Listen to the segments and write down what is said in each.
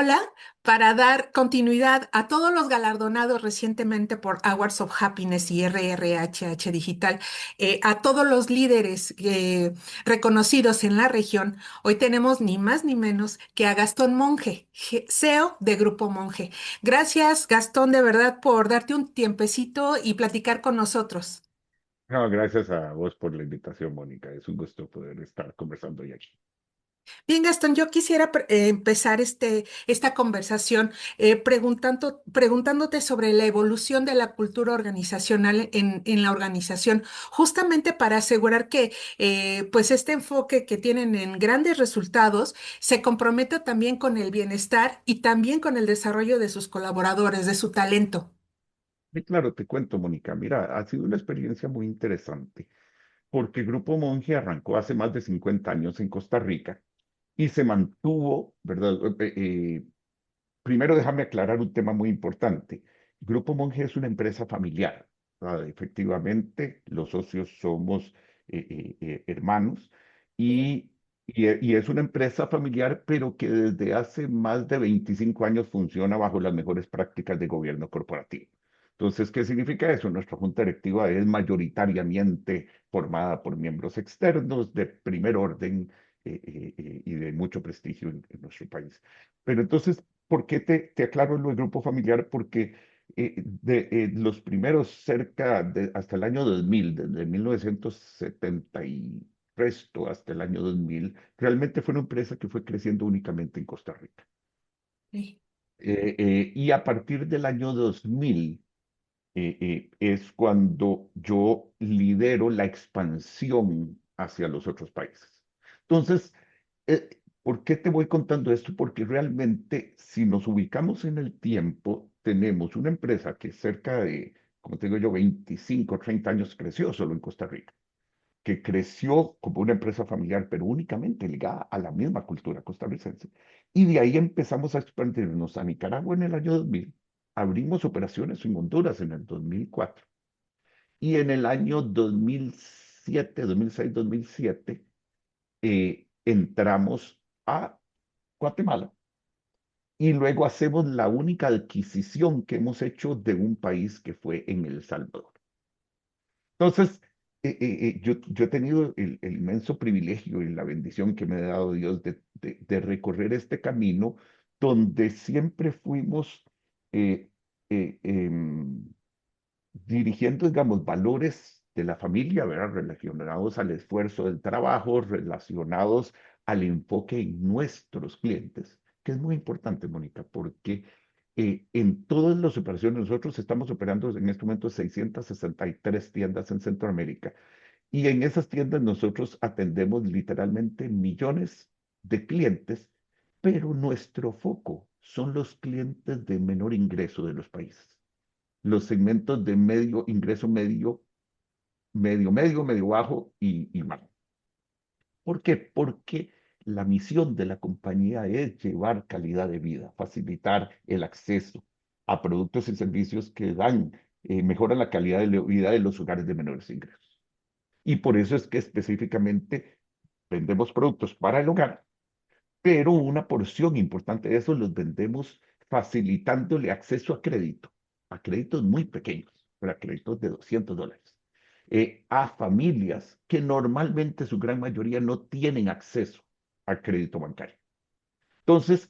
Hola, para dar continuidad a todos los galardonados recientemente por Awards of Happiness y RRHH Digital, a todos los líderes reconocidos en la región, hoy tenemos ni más ni menos que a Gastón Monge, CEO de Grupo Monge. Gracias, Gastón, de verdad, por darte un tiempecito y platicar con nosotros. No, gracias a vos por la invitación, Mónica. Es un gusto poder estar conversando hoy aquí. Bien, Gastón, yo quisiera empezar esta conversación preguntándote sobre la evolución de la cultura organizacional en la organización, justamente para asegurar que pues este enfoque que tienen en grandes resultados se comprometa también con el bienestar y también con el desarrollo de sus colaboradores, de su talento. Y claro, te cuento, Mónica, mira, ha sido una experiencia muy interesante porque Grupo Monge arrancó hace más de 50 años en Costa Rica y se mantuvo, ¿verdad? Primero déjame aclarar un tema muy importante. Grupo Monge es una empresa familiar, ¿verdad? Efectivamente, los socios somos hermanos y, y es una empresa familiar, pero que desde hace más de 25 años funciona bajo las mejores prácticas de gobierno corporativo. Entonces, ¿qué significa eso? Nuestra junta directiva es mayoritariamente formada por miembros externos de primer orden y de mucho prestigio en nuestro país. Pero entonces, ¿por qué te aclaro lo del grupo familiar? Porque los primeros hasta el año 2000, desde 1970 y resto hasta el año 2000, realmente fue una empresa que fue creciendo únicamente en Costa Rica. Sí. Y a partir del año 2000 es cuando yo lidero la expansión hacia los otros países. Entonces, ¿por qué te voy contando esto? Porque realmente, si nos ubicamos en el tiempo, tenemos una empresa que cerca de, como te digo yo, 25, 30 años creció solo en Costa Rica, que creció como una empresa familiar, pero únicamente ligada a la misma cultura costarricense. Y de ahí empezamos a expandirnos a Nicaragua en el año 2000. Abrimos operaciones en Honduras en el 2004. Y en el año 2007, 2006, 2007, entramos a Guatemala. Y luego hacemos la única adquisición que hemos hecho de un país que fue en El Salvador. Entonces, yo he tenido el inmenso privilegio y la bendición que me ha dado Dios de recorrer este camino donde siempre fuimos eh, eh, em, dirigiendo, digamos, valores de la familia, ¿verdad? Relacionados al esfuerzo del trabajo, relacionados al enfoque en nuestros clientes, que es muy importante, Mónica, porque en todas las operaciones, nosotros estamos operando en este momento 663 tiendas en Centroamérica y en esas tiendas nosotros atendemos literalmente millones de clientes, pero nuestro foco son los clientes de menor ingreso de los países, los segmentos de medio ingreso medio, medio bajo y bajo. ¿Por qué? Porque la misión de la compañía es llevar calidad de vida, facilitar el acceso a productos y servicios que mejoran la calidad de la vida de los hogares de menores ingresos. Y por eso es que específicamente vendemos productos para el hogar, pero una porción importante de eso los vendemos facilitándole acceso a créditos muy pequeños, pero a créditos de $200, a familias que normalmente su gran mayoría no tienen acceso al crédito bancario. Entonces,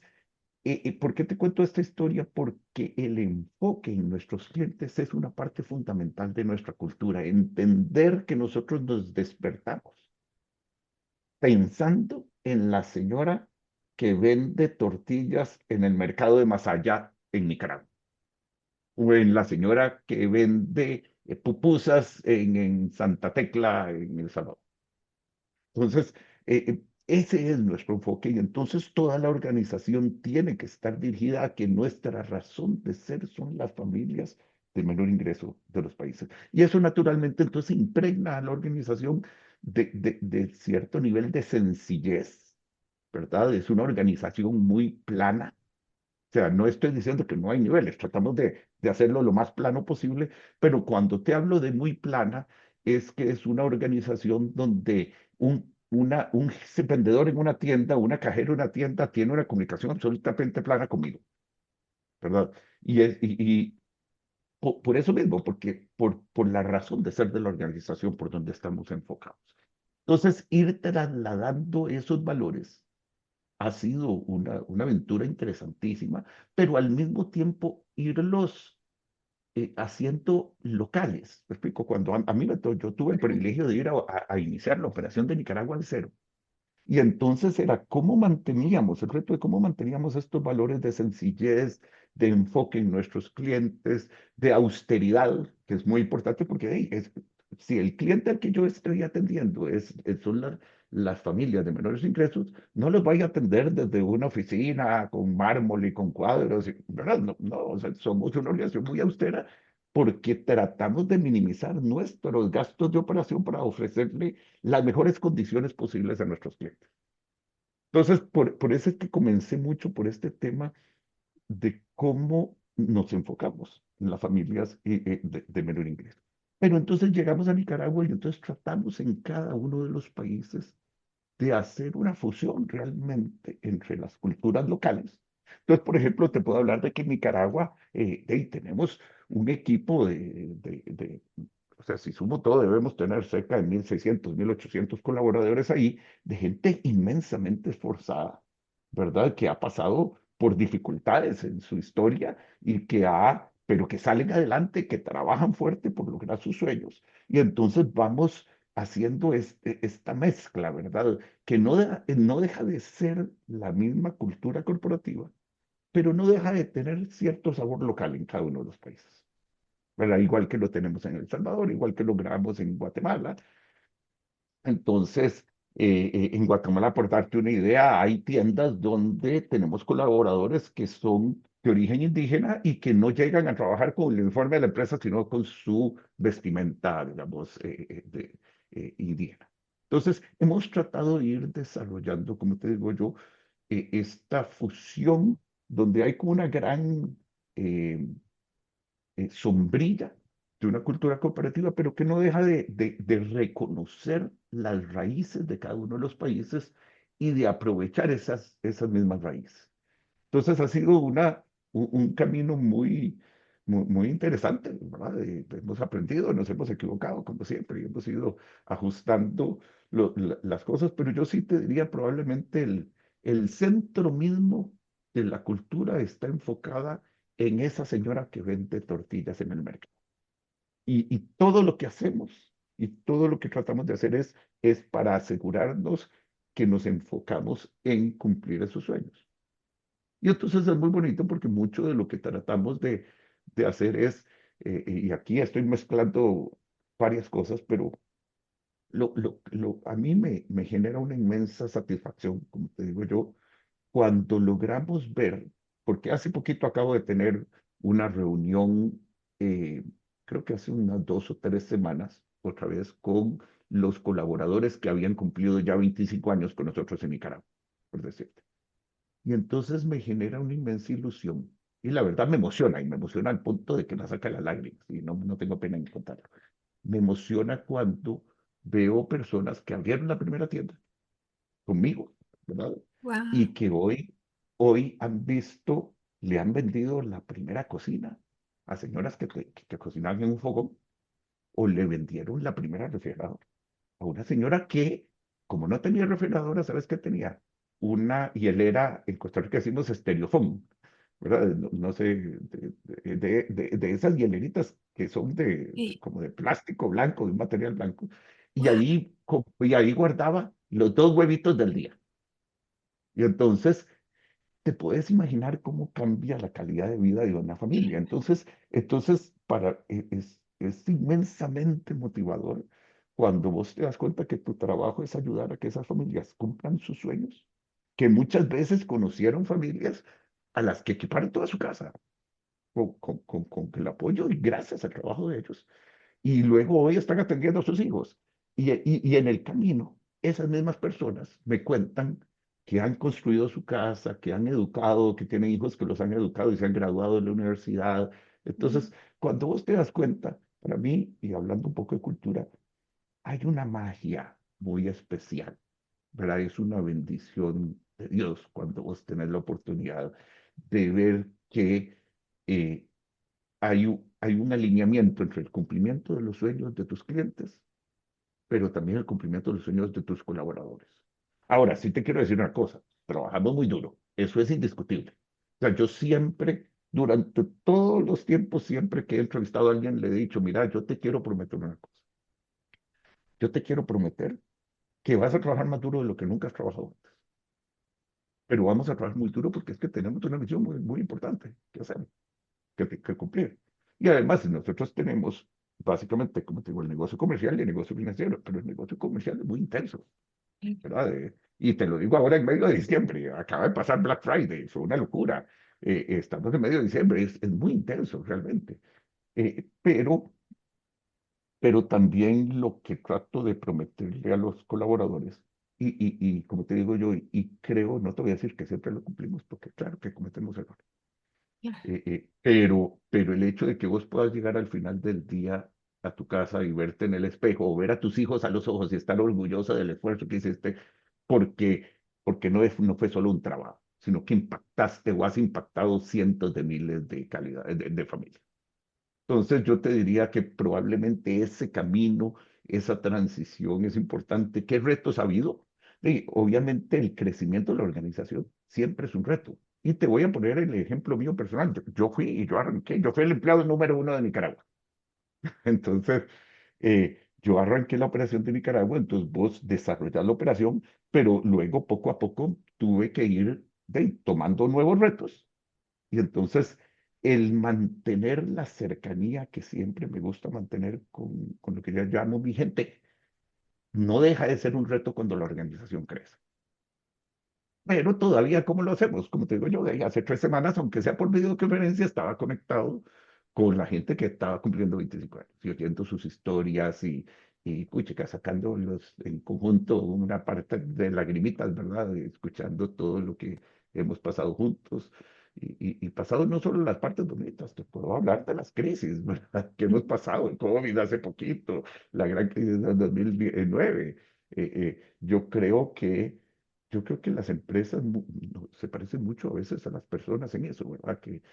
¿por qué te cuento esta historia? Porque el enfoque en nuestros clientes es una parte fundamental de nuestra cultura, entender que nosotros nos despertamos pensando en la señora que vende tortillas en el mercado de Masaya en Nicaragua, o en la señora que vende pupusas en Santa Tecla en El Salvador. Entonces, ese es nuestro enfoque y entonces toda la organización tiene que estar dirigida a que nuestra razón de ser son las familias de menor ingreso de los países. Y eso naturalmente entonces impregna a la organización de cierto nivel de sencillez, ¿verdad? Es una organización muy plana. O sea, no estoy diciendo que no hay niveles, tratamos de hacerlo lo más plano posible, pero cuando te hablo de muy plana, es que es una organización donde un vendedor en una tienda, una cajera en una tienda, tiene una comunicación absolutamente plana conmigo, ¿verdad? Y por eso mismo, porque por la razón de ser de la organización por donde estamos enfocados. Entonces, ir trasladando esos valores ha sido una aventura interesantísima, pero al mismo tiempo irlos haciendo locales. Me explico, cuando a mí yo tuve el privilegio de ir a iniciar la operación de Nicaragua de cero. Y entonces era cómo manteníamos, el reto de cómo manteníamos estos valores de sencillez, de enfoque en nuestros clientes, de austeridad, que es muy importante porque hey, si el cliente al que yo estoy atendiendo son las familias de menores ingresos, no los voy a atender desde una oficina con mármol y con cuadros, ¿verdad? No, no, o sea, somos una organización muy austera porque tratamos de minimizar nuestros gastos de operación para ofrecerle las mejores condiciones posibles a nuestros clientes. Entonces, por eso es que comencé mucho por este tema de cómo nos enfocamos en las familias de menor ingreso. Pero entonces llegamos a Nicaragua y entonces tratamos en cada uno de los países de hacer una fusión realmente entre las culturas locales. Entonces, por ejemplo, te puedo hablar de que en Nicaragua tenemos un equipo o sea, si sumo todo, debemos tener cerca de 1.600, 1.800 colaboradores ahí, de gente inmensamente esforzada, ¿verdad? Que ha pasado por dificultades en su historia y pero que salen adelante, que trabajan fuerte por lograr sus sueños. Y entonces vamos haciendo esta mezcla, ¿verdad? Que no deja de ser la misma cultura corporativa, pero no deja de tener cierto sabor local en cada uno de los países, ¿verdad? Igual que lo tenemos en El Salvador, igual que logramos en Guatemala. Entonces, en Guatemala, por darte una idea, hay tiendas donde tenemos colaboradores que son de origen indígena y que no llegan a trabajar con el uniforme de la empresa, sino con su vestimenta, digamos, indígena. Entonces, hemos tratado de ir desarrollando, como te digo yo, esta fusión donde hay como una gran eh, sombrilla de una cultura cooperativa, pero que no deja de reconocer las raíces de cada uno de los países y de aprovechar esas mismas raíces. Entonces ha sido un camino muy interesante, ¿verdad? Hemos aprendido, nos hemos equivocado, como siempre, y hemos ido ajustando las cosas, pero yo sí te diría probablemente el centro mismo de la cultura está enfocada en esa señora que vende tortillas en el mercado. Y todo lo que hacemos y todo lo que tratamos de hacer es para asegurarnos que nos enfocamos en cumplir esos sueños. Y entonces es muy bonito porque mucho de lo que tratamos de hacer y aquí estoy mezclando varias cosas, pero a mí me genera una inmensa satisfacción, como te digo yo, cuando logramos ver, porque hace poquito acabo de tener una reunión, creo que hace unas 2 o 3 semanas, otra vez con los colaboradores que habían cumplido ya 25 años con nosotros en Nicaragua, por decirte. Y entonces me genera una inmensa ilusión. Y la verdad y me emociona al punto de que me saca las lágrimas, y no tengo pena en contarlo. Me emociona cuando veo personas que abrieron la primera tienda conmigo, ¿verdad? Wow. Y que hoy le han vendido la primera cocina a señoras que cocinaban en un fogón, o le vendieron la primera refrigeradora a una señora que, como no tenía refrigeradora, ¿sabes qué tenía? Una hielera, en Costa Rica decimos estereofón, ¿verdad? No sé, de esas hieleritas que son Y, como de plástico blanco, de un material blanco, wow. y ahí guardaba los 2 huevitos del día. Y entonces te puedes imaginar cómo cambia la calidad de vida de una familia. Entonces es inmensamente motivador cuando vos te das cuenta que tu trabajo es ayudar a que esas familias cumplan sus sueños, que muchas veces conocieron familias a las que equiparon toda su casa con el apoyo y gracias al trabajo de ellos y luego hoy están atendiendo a sus hijos. Y en el camino, esas mismas personas me cuentan que han construido su casa, que han educado, que tienen hijos que los han educado y se han graduado de la universidad. Entonces, cuando vos te das cuenta, para mí, y hablando un poco de cultura, hay una magia muy especial ¿verdad? Es una bendición de Dios cuando vos tenés la oportunidad de ver que eh, hay un alineamiento entre el cumplimiento de los sueños de tus clientes, pero también el cumplimiento de los sueños de tus colaboradores. Ahora, sí te quiero decir una cosa, trabajamos muy duro, eso es indiscutible. O sea, yo siempre, durante todos los tiempos, siempre que he entrevistado a alguien, le he dicho, mira, yo te quiero prometer una cosa, yo te quiero prometer que vas a trabajar más duro de lo que nunca has trabajado antes, pero vamos a trabajar muy duro porque es que tenemos una misión muy, muy importante que hacer, que cumplir. Y además, nosotros tenemos, básicamente, como te digo, el negocio comercial y el negocio financiero, pero el negocio comercial es muy intenso. ¿Verdad? Y te lo digo ahora en medio de diciembre, acaba de pasar Black Friday, fue una locura. Estamos en medio de diciembre, es muy intenso realmente. Pero también lo que trato de prometerle a los colaboradores, y como te digo yo, y creo, no te voy a decir que siempre lo cumplimos, porque claro que cometemos errores, pero el hecho de que vos puedas llegar al final del día a tu casa y verte en el espejo o ver a tus hijos a los ojos y estar orgullosa del esfuerzo que hiciste, porque no fue solo un trabajo, sino que impactaste o has impactado cientos de miles de de familias. Entonces yo te diría que probablemente ese camino, esa transición es importante. ¿Qué retos ha habido? Obviamente el crecimiento de la organización siempre es un reto. Y te voy a poner el ejemplo mío personal. Yo fui y yo arranqué, yo fui el empleado número uno de Nicaragua. Entonces, yo arranqué la operación de Nicaragua, entonces vos desarrollas la operación, pero luego poco a poco tuve que ir tomando nuevos retos y entonces el mantener la cercanía que siempre me gusta mantener con lo que yo llamo mi gente, no deja de ser un reto cuando la organización crece. Pero todavía, ¿cómo lo hacemos? Como te digo yo, de ahí hace 3 semanas, aunque sea por videoconferencia, estaba conectado con la gente que estaba cumpliendo 25 años y oyendo sus historias y puchica, sacándolos en conjunto una parte de lagrimitas, ¿verdad? Escuchando todo lo que hemos pasado juntos y pasado no solo las partes bonitas, te puedo hablar de las crisis, ¿verdad? Que hemos pasado, el COVID hace poquito, la gran crisis del 2009. Yo creo que las empresas no, se parecen mucho a veces a las personas en eso, ¿verdad? Que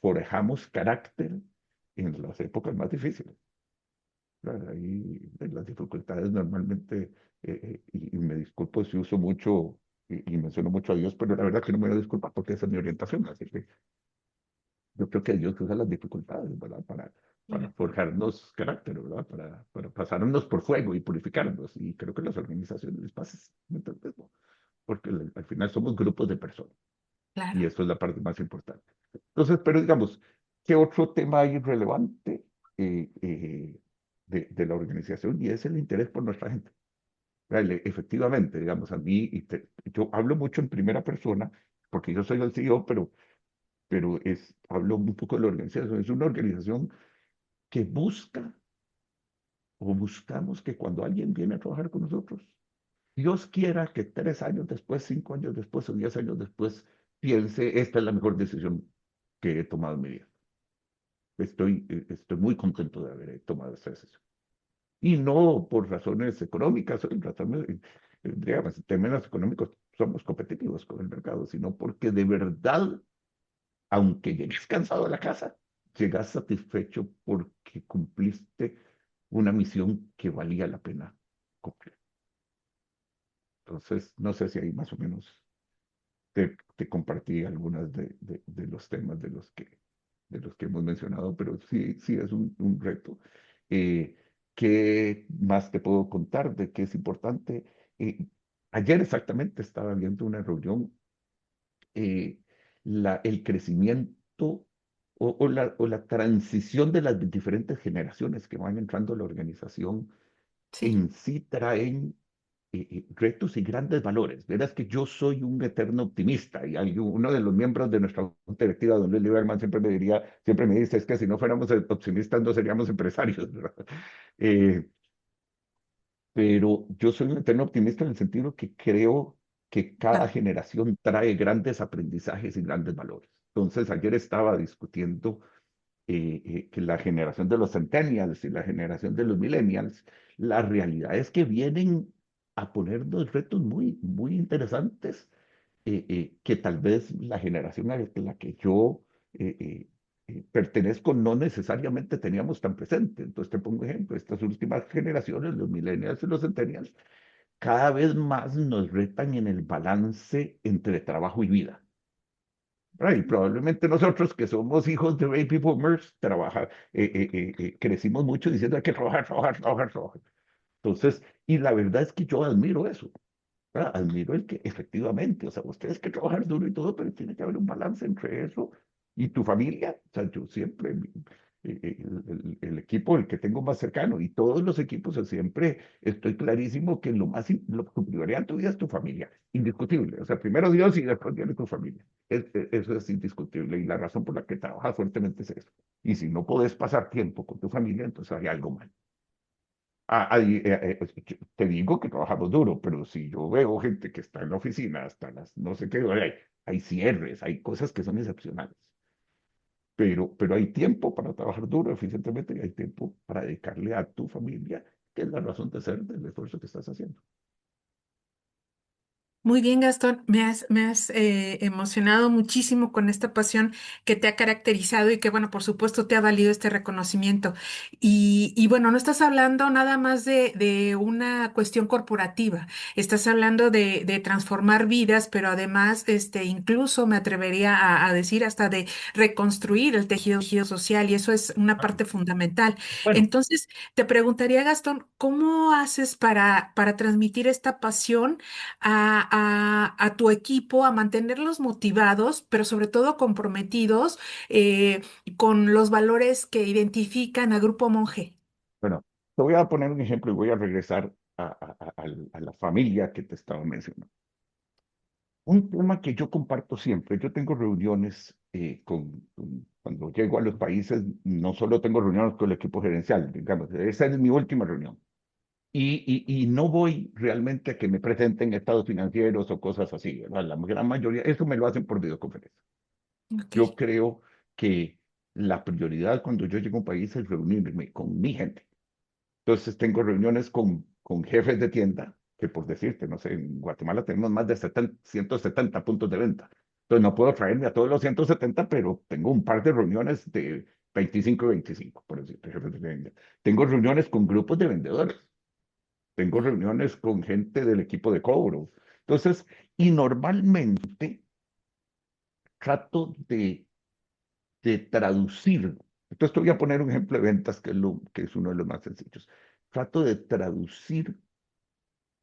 forjamos carácter en las épocas más difíciles. ¿Verdad? Y en las dificultades normalmente, y me disculpo si uso mucho y menciono mucho a Dios, pero la verdad que no me voy a disculpar porque esa es mi orientación. Así que yo creo que Dios usa las dificultades, ¿verdad? Para forjarnos carácter, ¿verdad? Para pasarnos por fuego y purificarnos. Y creo que las organizaciones les pasa exactamente lo mismo, porque al final somos grupos de personas y Claro. eso es la parte más importante. Entonces, pero digamos, ¿qué otro tema hay relevante de la organización? Y es el interés por nuestra gente. Efectivamente, digamos, a mí, yo hablo mucho en primera persona, porque yo soy el CEO, pero hablo un poco de la organización. Es una organización que busca o buscamos que cuando alguien viene a trabajar con nosotros, Dios quiera que 3 años después, 5 años después o 10 años después piense, esta es la mejor decisión que he tomado en mi vida. Estoy muy contento de haber tomado esta decisión. Y no por razones económicas, o en razones, digamos, en términos económicos somos competitivos con el mercado, sino porque de verdad, aunque llegues cansado a la casa, llegas satisfecho porque cumpliste una misión que valía la pena cumplir. Entonces, no sé si ahí más o menos te compartí algunos de los temas de los que hemos mencionado, pero sí, sí es un reto. Eh, ¿Qué más te puedo contar de qué es importante? Eh, Ayer exactamente estaba viendo una reunión, eh, el crecimiento o la transición de las diferentes generaciones que van entrando a la organización Sí. en sí traen retos y grandes valores. Verás que yo soy un eterno optimista y uno de los miembros de nuestra junta directiva, don Luis Lieberman, siempre me dice, es que si no fuéramos optimistas no seríamos empresarios, ¿verdad? Eh, pero yo soy un eterno optimista en el sentido que creo que cada Claro. generación trae grandes aprendizajes y grandes valores. Entonces, ayer estaba discutiendo que la generación de los centennials y la generación de los millennials, la realidad es que vienen a ponernos retos muy, muy interesantes que tal vez la generación a la que yo eh, eh, pertenezco no necesariamente teníamos tan presente. Entonces te pongo un ejemplo, estas últimas generaciones, los millennials y los centennials, cada vez más nos retan en el balance entre trabajo y vida. ¿Verdad? Y probablemente nosotros que somos hijos de baby boomers, crecimos mucho diciendo hay que trabajar, trabajar, trabajar, trabajar. Entonces, y la verdad es que yo admiro eso. ¿Verdad? Admiro el que efectivamente, o sea, ustedes que trabajar duro y todo, pero tiene que haber un balance entre eso y tu familia. O sea, yo siempre, el equipo, el que tengo más cercano y todos los equipos, o sea, siempre estoy clarísimo que tu prioridad en tu vida es tu familia, indiscutible. O sea, primero Dios y después viene tu familia. Eso es indiscutible y la razón por la que trabajas fuertemente es eso. Y si no puedes pasar tiempo con tu familia, entonces hay algo mal. Te digo que trabajamos duro, pero si yo veo gente que está en la oficina hasta las no sé qué, hay cierres, hay cosas que son excepcionales, pero hay tiempo para trabajar duro, eficientemente, y hay tiempo para dedicarle a tu familia, que es la razón de ser del esfuerzo que estás haciendo. Muy bien, Gastón, me has emocionado muchísimo con esta pasión que te ha caracterizado y que, bueno, por supuesto te ha valido este reconocimiento. Y bueno, no estás hablando nada más de una cuestión corporativa, estás hablando de transformar vidas, pero además, incluso me atrevería a decir hasta de reconstruir el tejido social y eso es una Bueno, parte fundamental. bueno, Entonces, te preguntaría, Gastón, ¿cómo haces para transmitir esta pasión a tu equipo, a mantenerlos motivados, pero sobre todo comprometidos eh, con los valores que identifican a Grupo Monge? bueno, te voy a poner un ejemplo y voy a regresar a la familia que te estaba mencionando. Un tema que yo comparto siempre, yo tengo reuniones cuando llego a los países, no solo tengo reuniones con el equipo gerencial, digamos, esa es mi última reunión. Y no voy realmente a que me presenten estados financieros o cosas así, ¿verdad? La gran mayoría, eso me lo hacen por videoconferencia. Ok, Yo creo que la prioridad cuando yo llego a un país es reunirme con mi gente. Entonces tengo reuniones con jefes de tienda, que por decirte, no sé, en Guatemala tenemos más de 170 puntos de venta. Entonces no puedo traerme a todos los 170, pero tengo un par de reuniones de 25 y 25, por decirte, jefes de tienda. Tengo reuniones con grupos de vendedores. Tengo reuniones con gente del equipo de cobro. Entonces, y normalmente trato de traducir. Entonces, te voy a poner un ejemplo de ventas que es uno de los más sencillos. Trato de traducir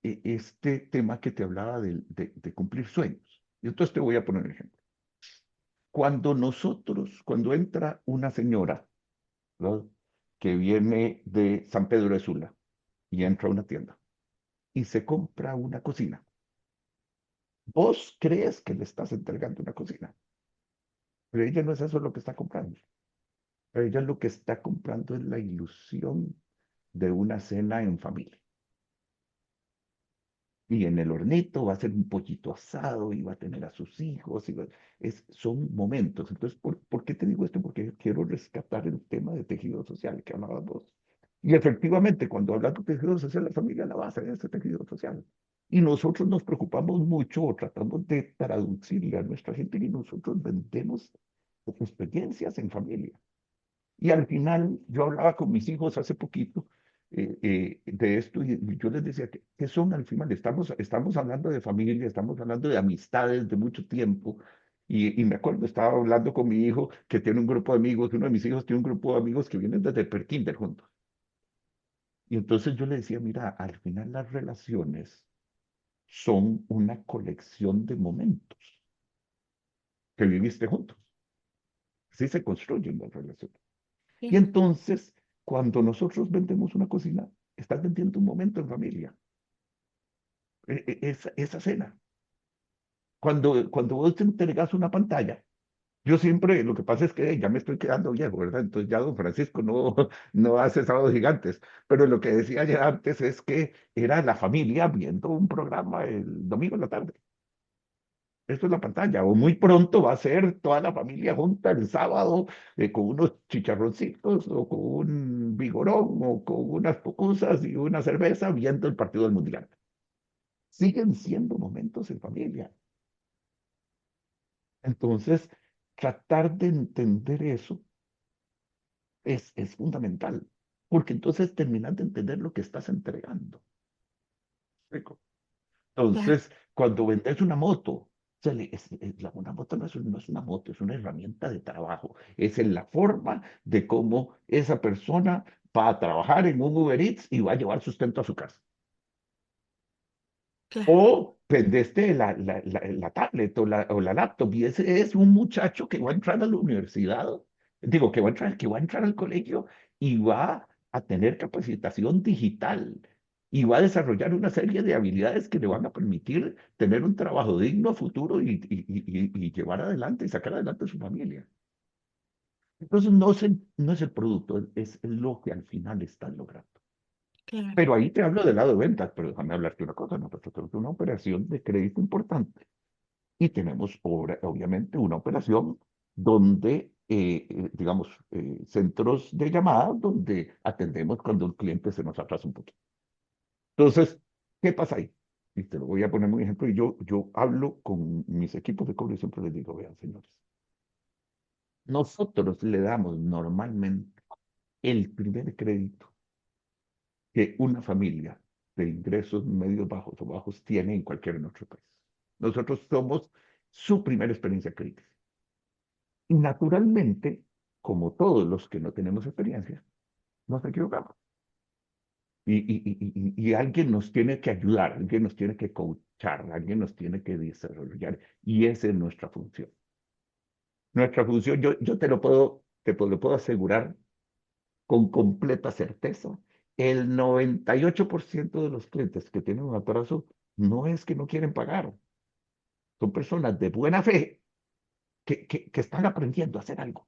este tema que te hablaba de cumplir sueños. Y entonces te voy a poner un ejemplo. Cuando entra una señora, ¿verdad? Que viene de San Pedro de Sula y entra a una tienda y se compra una cocina, vos crees que le estás entregando una cocina, pero ella no es eso lo que está comprando. Ella lo que está comprando es la ilusión de una cena en familia. Y en el hornito va a ser un pollito asado y va a tener a sus hijos. Son momentos. Entonces, ¿por qué te digo esto? Porque quiero rescatar el tema de tejido social que hablabas vos. Y efectivamente, cuando hablas de tejido social, la familia es la base de ese tejido social. Y nosotros nos preocupamos mucho o tratamos de traducirle a nuestra gente que nosotros vendemos experiencias en familia. Y al final, yo hablaba con mis hijos hace poquito de esto y yo les decía, ¿qué son al final? Estamos hablando de familia, estamos hablando de amistades de mucho tiempo. Y me acuerdo, estaba hablando con mi hijo que tiene un grupo de amigos, uno de mis hijos tiene un grupo de amigos que vienen desde prekinder juntos. Y entonces yo le decía, mira, al final las relaciones son una colección de momentos que viviste juntos. Así se construyen las relaciones. Y sí. entonces, cuando nosotros vendemos una cocina, estás vendiendo un momento en familia, esa cena. Cuando vos te entregas una pantalla, yo siempre, lo que pasa es que ya me estoy quedando viejo, ¿verdad? Entonces ya don Francisco no hace sábados gigantes, pero lo que decía ya antes es que era la familia viendo un programa el domingo en la tarde. Esto es la pantalla, o muy pronto va a ser toda la familia junta el sábado con unos chicharroncitos o con un vigorón o con unas pupusas y una cerveza viendo el partido del mundial. siguen siendo momentos en familia. Entonces, tratar de entender eso es fundamental, porque entonces terminas de entender lo que estás entregando. ¿Explico? Claro, Entonces, cuando vendes una moto, una moto no es una moto, es una herramienta de trabajo. Es en la forma de cómo esa persona va a trabajar en un Uber Eats y va a llevar sustento a su casa. claro, O vendiste la tablet o la laptop y ese es un muchacho que va a entrar a la universidad, digo, que va a entrar al colegio y va a tener capacitación digital y va a desarrollar una serie de habilidades que le van a permitir tener un trabajo digno a futuro y llevar adelante y sacar adelante a su familia. Entonces no es el producto, es lo que al final están logrando. claro. Pero ahí te hablo del lado de ventas, pero déjame hablarte una cosa, nosotros tenemos una operación de crédito importante y tenemos obviamente una operación donde, digamos, centros de llamada donde atendemos cuando un cliente se nos atrasa un poquito. Entonces, ¿qué pasa ahí? Y te lo voy a poner un ejemplo y yo hablo con mis equipos de cobro y siempre les digo, vean, señores, nosotros le damos normalmente el primer crédito que una familia de ingresos medios bajos o bajos tiene en cualquier otro país. Nosotros somos su primera experiencia crítica. Y naturalmente, como todos los que no tenemos experiencia, nos equivocamos. Y alguien nos tiene que ayudar, alguien nos tiene que coachar, alguien nos tiene que desarrollar. Y esa es nuestra función. Nuestra función, yo lo puedo asegurar con completa certeza. El 98% de los clientes que tienen un atraso no es que no quieren pagar, son personas de buena fe que están aprendiendo a hacer algo.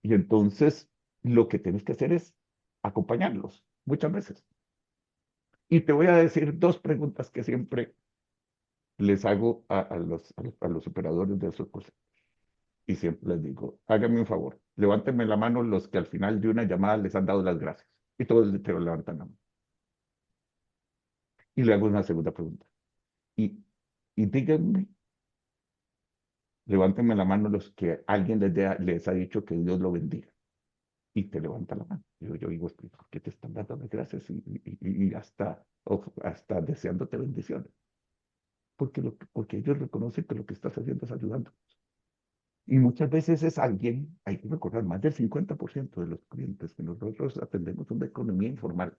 Y entonces lo que tienes que hacer es acompañarlos muchas veces. Y te voy a decir dos preguntas que siempre les hago a los operadores de esos cursos. Y siempre les digo, háganme un favor, levántenme la mano los que al final de una llamada les han dado las gracias. Y todos te lo levantan la mano. Y le hago una segunda pregunta. Y, y díganme, levántenme la mano los que alguien les ha dicho que Dios lo bendiga. Y te levanta la mano. Yo digo, ¿por qué te están dando las gracias y hasta, hasta deseándote bendiciones? Porque ellos reconocen que lo que estás haciendo es ayudando. Y muchas veces es alguien, hay que recordar, más del 50% de los clientes que nosotros atendemos son de economía informal.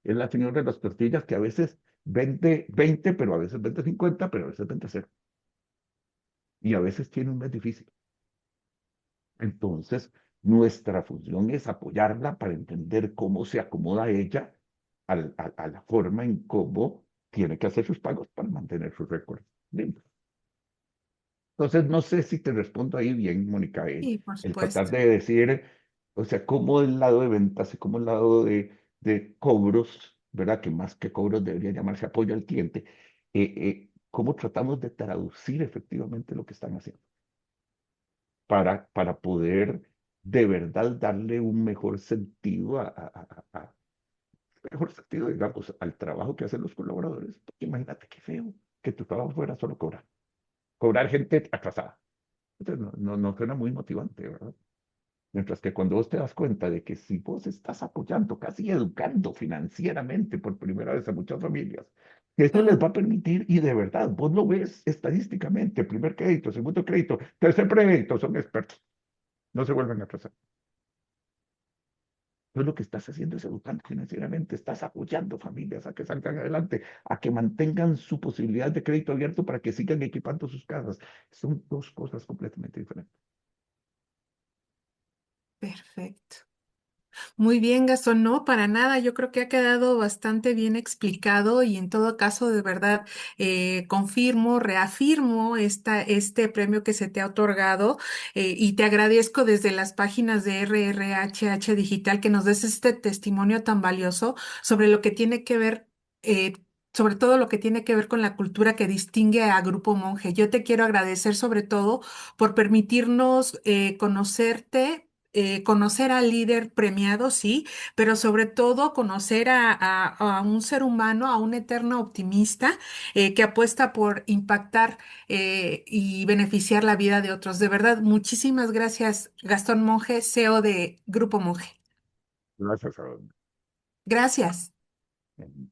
Es la señora de las tortillas que a veces vende 20, pero a veces vende 50, pero a veces vende cero. Y a veces tiene un mes difícil. Entonces, nuestra función es apoyarla para entender cómo se acomoda ella a la forma en cómo tiene que hacer sus pagos para mantener sus récords limpios. Entonces, no sé si te respondo ahí bien, Mónica, Y por el tratar supuesto. de decir, o sea, cómo el lado de ventas y cómo el lado de cobros, ¿verdad? Que más que cobros debería llamarse apoyo al cliente, cómo tratamos de traducir efectivamente lo que están haciendo para poder de verdad darle un mejor sentido mejor sentido, digamos, al trabajo que hacen los colaboradores. Porque imagínate qué feo que tu trabajo fuera solo cobrar, cobrar gente atrasada. Entonces, no suena muy motivante, ¿verdad? Mientras que cuando vos te das cuenta de que si vos estás apoyando, casi educando financieramente por primera vez a muchas familias, que eso les Sí. va a permitir, y de verdad, vos lo ves estadísticamente, primer crédito, segundo crédito, tercer crédito, son expertos, no se vuelven a atrasar. Entonces lo que estás haciendo es educando financieramente, estás apoyando familias a que salgan adelante, a que mantengan su posibilidad de crédito abierto para que sigan equipando sus casas. Son dos cosas completamente diferentes. Perfecto. Muy bien, Gastón, no, para nada. Yo creo que ha quedado bastante bien explicado y en todo caso, de verdad, confirmo, reafirmo este premio que se te ha otorgado y te agradezco desde las páginas de RRHH Digital que nos des este testimonio tan valioso sobre lo que tiene que ver. eh, Sobre todo lo que tiene que ver con la cultura que distingue a Grupo Monge. Yo te quiero agradecer sobre todo por permitirnos conocerte conocer al líder premiado, sí, pero sobre todo conocer a un ser humano, a un eterno optimista que apuesta por impactar y beneficiar la vida de otros. De verdad, muchísimas gracias, Gastón Monge, CEO de Grupo Monge. Gracias a Gracias. vos.